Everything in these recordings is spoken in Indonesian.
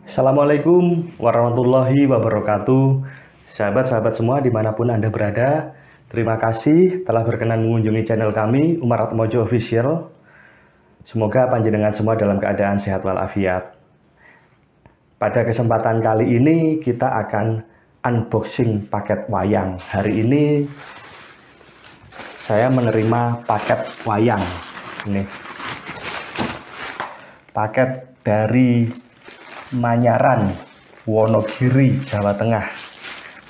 Assalamualaikum warahmatullahi wabarakatuh. Sahabat-sahabat semua dimanapun Anda berada, terima kasih telah berkenan mengunjungi channel kami, Umar Atmojo Official. Semoga panjenengan semua dalam keadaan sehat walafiat. Pada kesempatan kali ini kita akan unboxing paket wayang. Hari ini saya menerima paket wayang. Ini paket dari Manyaran, Wonogiri, Jawa Tengah,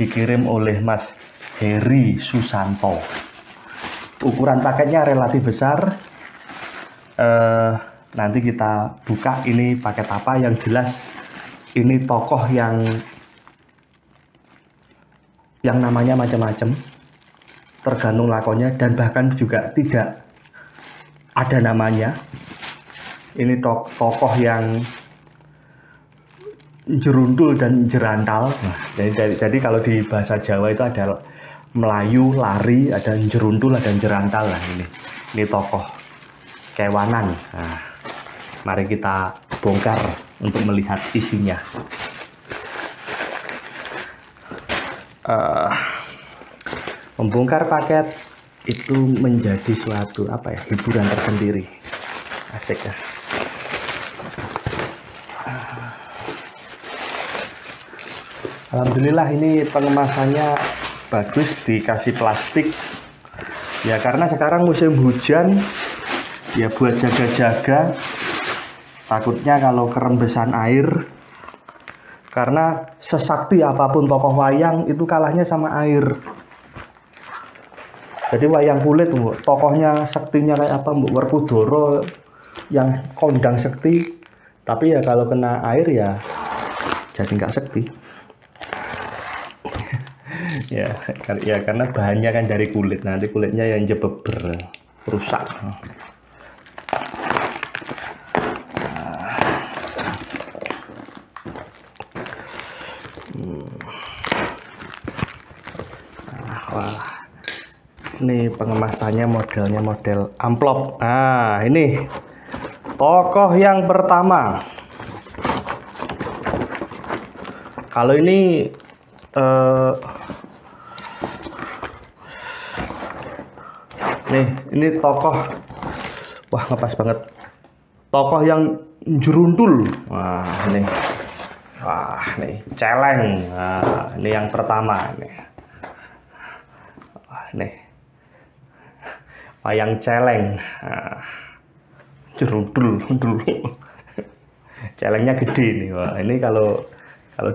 dikirim oleh Mas Heri Susanto. Ukuran paketnya relatif besar. Nanti kita buka ini paket apa. Yang jelas ini tokoh yang namanya macam-macam, tergantung lakonnya, dan bahkan juga tidak ada namanya. Ini tokoh yang jerundul dan jerantal. Nah, jadi kalau di bahasa Jawa itu ada Melayu, lari, ada jerundul, ada jerantal. Nah, ini tokoh kewanan. Nah, mari kita bongkar untuk melihat isinya. Membongkar paket itu menjadi suatu hiburan tersendiri. Asik ya. Alhamdulillah ini pengemasannya bagus, dikasih plastik ya, karena sekarang musim hujan ya, buat jaga-jaga takutnya kalau kerembesan air, karena sesakti apapun tokoh wayang itu kalahnya sama air. Jadi wayang kulit tokohnya sektinya kayak apa, Mbok Werkudara yang kondang sekti, tapi ya kalau kena air ya jadi nggak sekti. ya karena bahannya kan dari kulit, nanti kulitnya yang jebeber, rusak. Wah, ini pengemasannya modelnya model amplop. Nah, ini tokoh yang pertama. Kalau ini ini tokoh, wah ngepas banget, tokoh yang jerundul. Wah ini, celeng. Nah, ini yang pertama nih. Wah, nih wayang celeng. Nah, jerundul dulu. Celengnya gede nih. Wah, ini kalau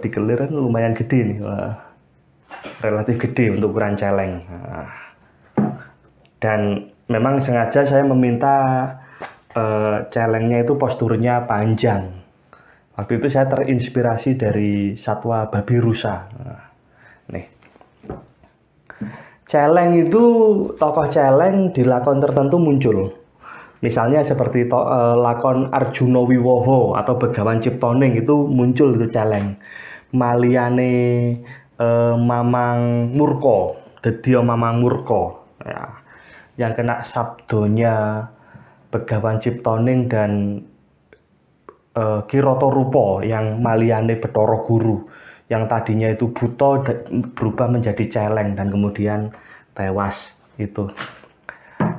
dikelir kan lumayan gede nih. Wah, relatif gede untuk ukuran celeng. Nah, dan memang sengaja saya meminta celengnya itu posturnya panjang. Waktu itu saya terinspirasi dari satwa babi rusa. Nah, nih. Celeng itu, tokoh celeng di lakon tertentu muncul. Misalnya seperti lakon Arjuna Wiwaha atau Begawan Ciptoning itu muncul itu celeng. Maliyane Mamang Murka, Dedya Mamang Murka. Ya, yang kena sabdonya Begawan Ciptoning dan Kirata Rupa yang maliyane Bathara Guru, yang tadinya itu buta berubah menjadi celeng dan kemudian tewas itu.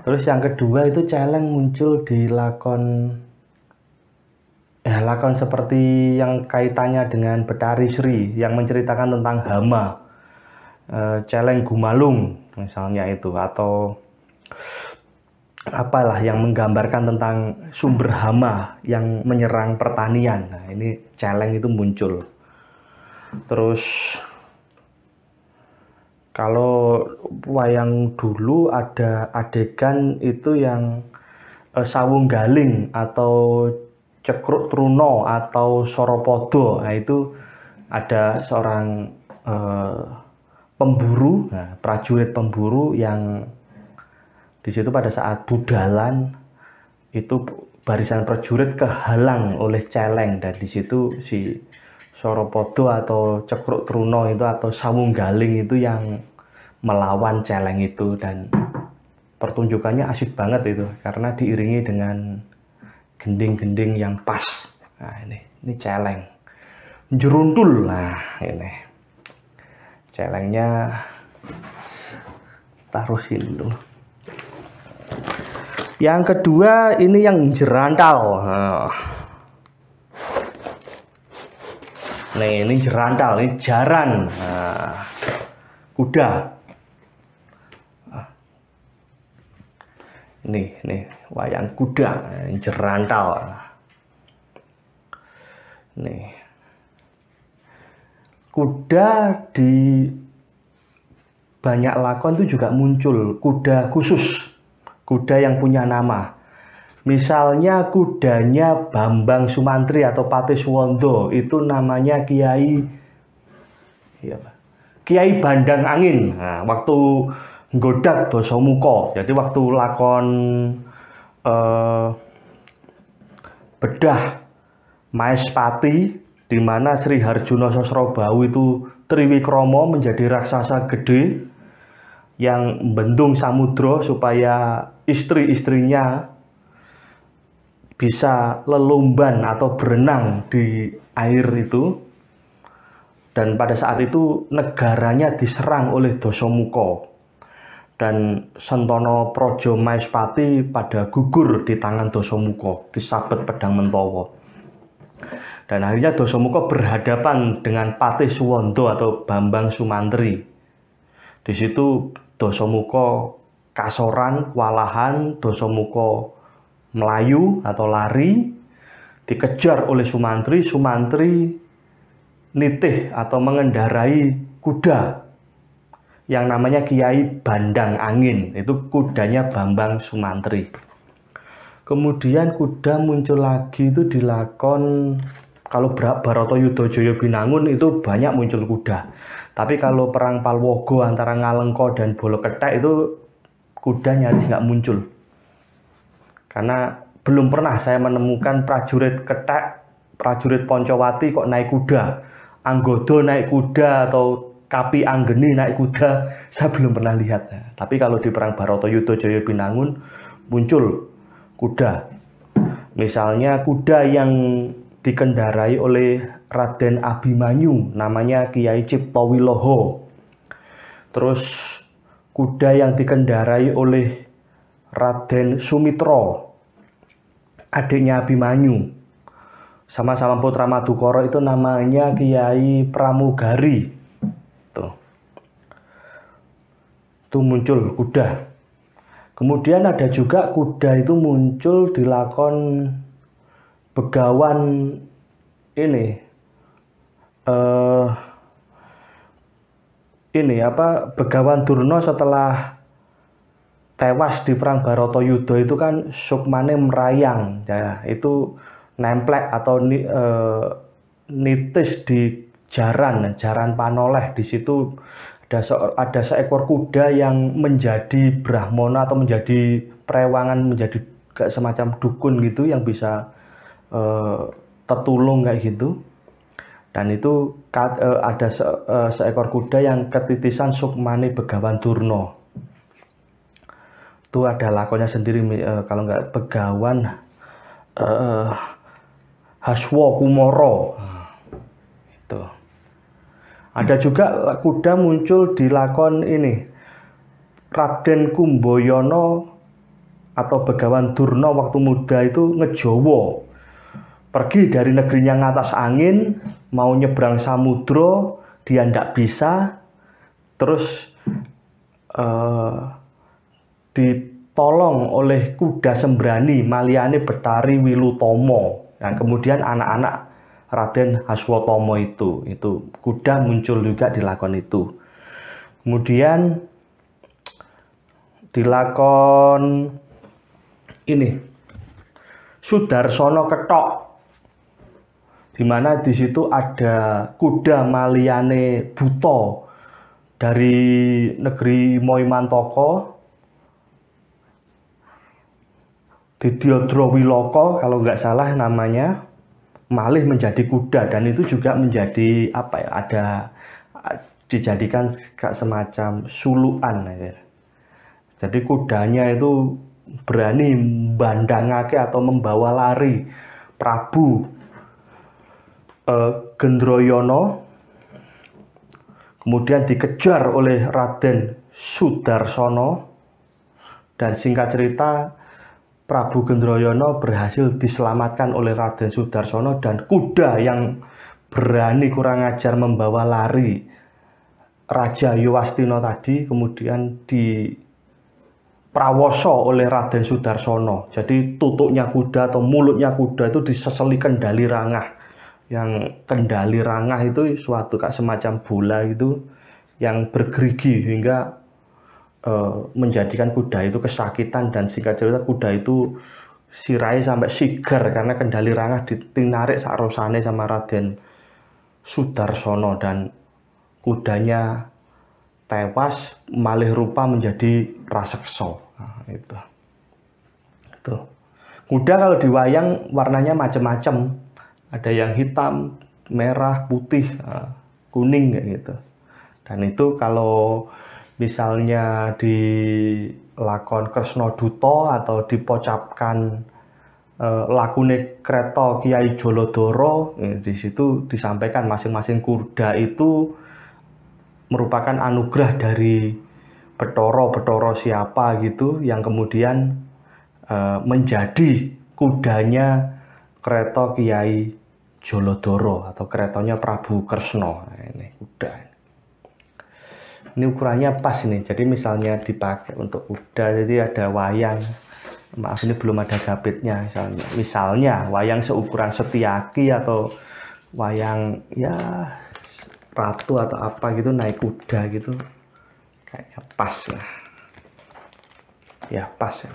Terus yang kedua itu celeng muncul di lakon seperti yang kaitannya dengan Betari Sri yang menceritakan tentang hama, celeng Gumalung misalnya itu, atau apalah yang menggambarkan tentang sumber hama yang menyerang pertanian. Nah, ini celeng itu muncul. Terus kalau wayang dulu ada adegan itu yang Sawunggaling atau Cekruk Truno atau Soropodo. Nah, itu ada seorang pemburu, prajurit pemburu yang di situ pada saat budalan itu barisan prajurit kehalang oleh celeng, dan di situ si Soropodo atau Cekruk Truno itu atau Sawunggaling itu yang melawan celeng itu, dan pertunjukannya asik banget itu karena diiringi dengan gending-gending yang pas. Nah, ini celeng. jeruntul. Nah, ini celengnya taruh sini dulu. Yang kedua ini yang jerantal. Nih, ini jerantal, ini jaran. Nah, kuda. Nih wayang kuda, ini jerantal. Nih, kuda di banyak lakon itu juga muncul kuda khusus, kuda yang punya nama. Misalnya kudanya Bambang Sumantri atau Patih Suwondo itu namanya Kiai Bandang Angin. Nah, waktu nggodak Dasamuka, jadi waktu lakon bedah Maespati, di mana Sri Harjuna Sosrobau itu Triwikrama menjadi raksasa gede yang membendung samudra supaya istri-istrinya bisa lelumban atau berenang di air itu. Dan pada saat itu negaranya diserang oleh Dasamuka dan Sentana Praja Maespati pada gugur di tangan Dasamuka, disabet pedang Mentawa. Dan akhirnya Dasamuka berhadapan dengan Patih Suwondo atau Bambang Sumantri. Di situ Dasamuka kasoran, kewalahan, Dasamuka melayu atau lari, dikejar oleh Sumantri. Sumantri nitih atau mengendarai kuda yang namanya Kiai Bandang Angin, itu kudanya Bambang Sumantri. Kemudian kuda muncul lagi itu di lakon, kalau Baratayuda Jaya Binangun itu banyak muncul kuda. Tapi kalau perang Palwogo antara Ngalengka dan Bolokethek itu kuda nyaris nggak muncul. Karena belum pernah saya menemukan prajurit Kethek, prajurit Poncowati kok naik kuda. Anggodo naik kuda atau Kapi Anggeni naik kuda, saya belum pernah lihat. Tapi kalau di perang Baratayuda Jaya Binangun muncul kuda. Misalnya kuda yang dikendarai oleh Raden Abimanyu, namanya Kiai Ciptowiloho. Terus kuda yang dikendarai oleh Raden Sumitra, adiknya Abimanyu, sama-sama putra Madukara, itu namanya Kiai Pramugari. Itu muncul kuda. Kemudian ada juga kuda itu muncul di lakon Begawan ini. Begawan Durna setelah tewas di perang Baratayuda itu kan sukmane merayang, ya, itu nemplek atau nitis di jaran panoleh. Di situ ada seekor kuda yang menjadi brahmana atau menjadi prewangan, menjadi kayak semacam dukun gitu yang bisa tetulung kayak gitu. Dan itu ada seekor kuda yang ketitisan sukmane Begawan Durna. Itu ada lakonnya sendiri, kalau nggak Begawan Haswa Kumara. Itu. Ada juga kuda muncul di lakon ini, Raden Kumbayana atau Begawan Durna waktu muda itu ngejowo, pergi dari negerinya ngatas angin, mau nyebrang samudra, dia ndak bisa, terus ditolong oleh kuda sembrani Maliane Betari Wilutomo. Nah, kemudian anak-anak Raden Haswatama itu kuda muncul juga di lakon itu. Kemudian di lakon ini Sudarsana Kethok, di mana di situ ada kuda Maliane Buta dari negeri Moimantaka, Didyadra Wilaka kalau nggak salah namanya, malih menjadi kuda. Dan itu juga menjadi dijadikan semacam sulukan ya. Jadi kudanya itu berani membandangake atau membawa lari Prabu Gendroyono, kemudian dikejar oleh Raden Sudarsono, dan singkat cerita Prabu Gendroyono berhasil diselamatkan oleh Raden Sudarsono, dan kuda yang berani kurang ajar membawa lari Raja Yuwastino tadi kemudian diprawoso oleh Raden Sudarsono. Jadi tutuknya kuda atau mulutnya kuda itu diseseli kendali rangah. Yang kendali rangah itu suatu kayak semacam bola itu yang bergerigi hingga menjadikan kuda itu kesakitan, dan singkat cerita kuda itu sirai sampai sigar karena kendali rangah ditarik sarosane sama Raden Sudarsono, dan kudanya tewas malih rupa menjadi raseksa. Nah, itu. Kuda kalau di wayang warnanya macam-macam. Ada yang hitam, merah, putih, kuning kayak gitu. Dan itu kalau misalnya di lakon Kresna Duta atau dipocapkan lakune Kreta Kyai Jolodoro, di situ disampaikan masing-masing kuda itu merupakan anugerah dari Betoro siapa gitu yang kemudian menjadi kudanya Kreta Kyai Jolodoro atau keretanya Prabu Kresna. Nah, ini kuda. Ini ukurannya pas nih. Jadi misalnya dipakai untuk kuda, jadi ada wayang. Maaf ini belum ada gapitnya misalnya. Misalnya wayang seukuran Setiaki atau wayang ya ratu atau apa gitu naik kuda gitu. Kayaknya pas lah. Ya pas ya.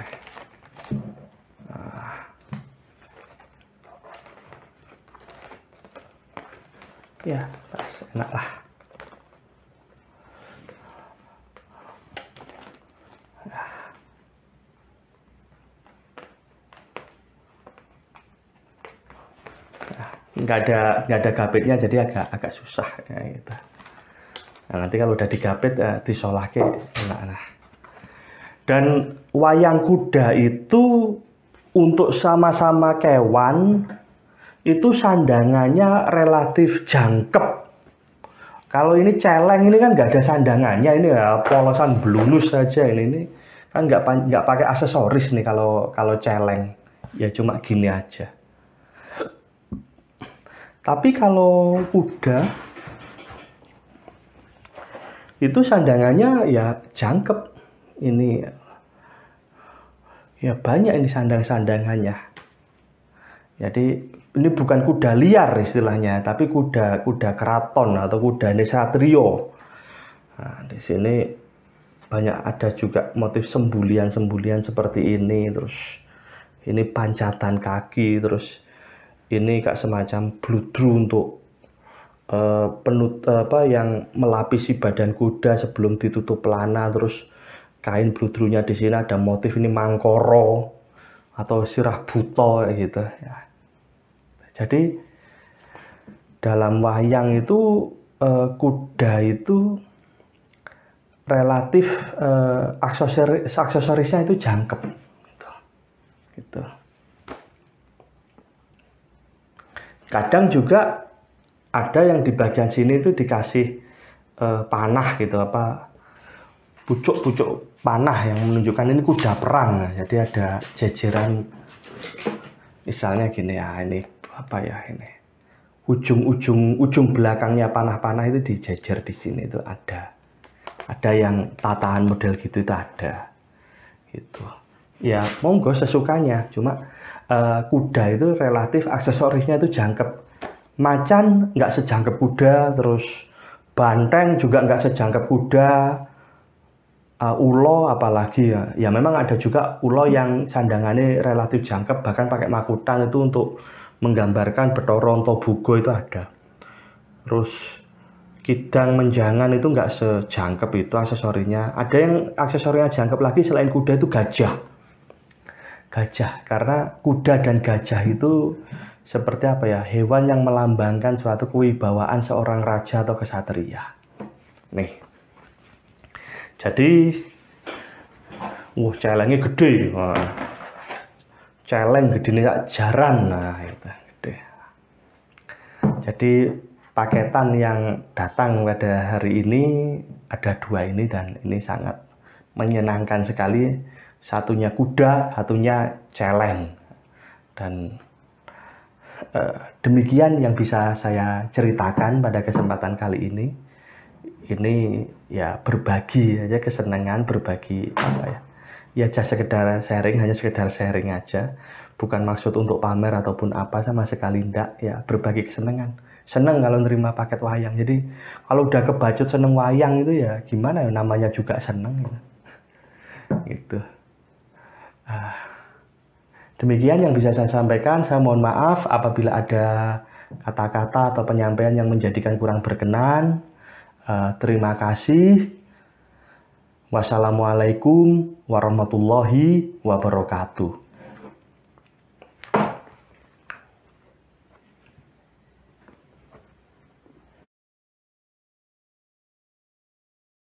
Ya, pas, enak lah. Nggak ada gapitnya, jadi agak susah ya, gitu. Nah, nanti kalau udah digapit disolahke enak lah. Dan wayang kuda itu untuk sama-sama kewan itu sandangannya relatif jangkep. Kalau ini celeng ini kan nggak ada sandangannya, ini ya polosan blunus saja ini kan nggak pakai aksesoris nih kalau celeng ya cuma gini aja. Tapi kalau kuda itu sandangannya ya jangkep, ini ya banyak ini sandang-sandangannya. Jadi ini bukan kuda liar istilahnya, tapi kuda keraton atau kuda Nesatrio. Nah, di sini banyak ada juga motif sembulian seperti ini, terus ini pancatan kaki, terus ini kayak semacam bludru untuk yang melapisi badan kuda sebelum ditutup pelana, terus kain bludrunya di sini ada motif ini mangkoro atau sirah buto gitu ya. Jadi dalam wayang itu kuda itu relatif aksesorisnya itu jangkep gitu. Kadang juga ada yang di bagian sini itu dikasih panah gitu, pucuk-pucuk panah yang menunjukkan ini kuda perang. Nah, jadi ada jejeran misalnya gini ya, ini apa ya, ini ujung belakangnya panah-panah itu dijejer di sini itu ada yang tatahan model gitu itu ada gitu ya, monggo sesukanya. Cuma kuda itu relatif aksesorisnya itu jangkep. Macan nggak sejangkep kuda, terus banteng juga nggak sejangkep kuda, ulo apalagi ya memang ada juga ulo yang sandangannya relatif jangkep, bahkan pakai makutan itu untuk menggambarkan Betoro Ontobugo itu ada. Terus kidang menjangan itu nggak sejangkep itu aksesorinya. Ada yang aksesorinya jangkep lagi selain kuda itu gajah, karena kuda dan gajah itu seperti apa ya, hewan yang melambangkan suatu kewibawaan seorang raja atau kesatria. Nih, jadi celengnya gede. Celeng gede nih jaran, nah itu gede. Jadi paketan yang datang pada hari ini ada 2 ini, dan ini sangat menyenangkan sekali. Satunya kuda, satunya celeng. Dan demikian yang bisa saya ceritakan pada kesempatan kali ini. Ini ya berbagi aja kesenangan, berbagi apa ya. Ya just sekedar sharing, hanya sekedar sharing aja. Bukan maksud untuk pamer ataupun apa, sama sekali enggak, ya berbagi kesenangan. Seneng kalau nerima paket wayang. Jadi kalau udah kebacut seneng wayang itu ya gimana ya, namanya juga seneng gitu. Demikian yang bisa saya sampaikan. Saya mohon maaf apabila ada kata-kata atau penyampaian yang menjadikan kurang berkenan. Terima kasih. Wassalamualaikum warahmatullahi wabarakatuh.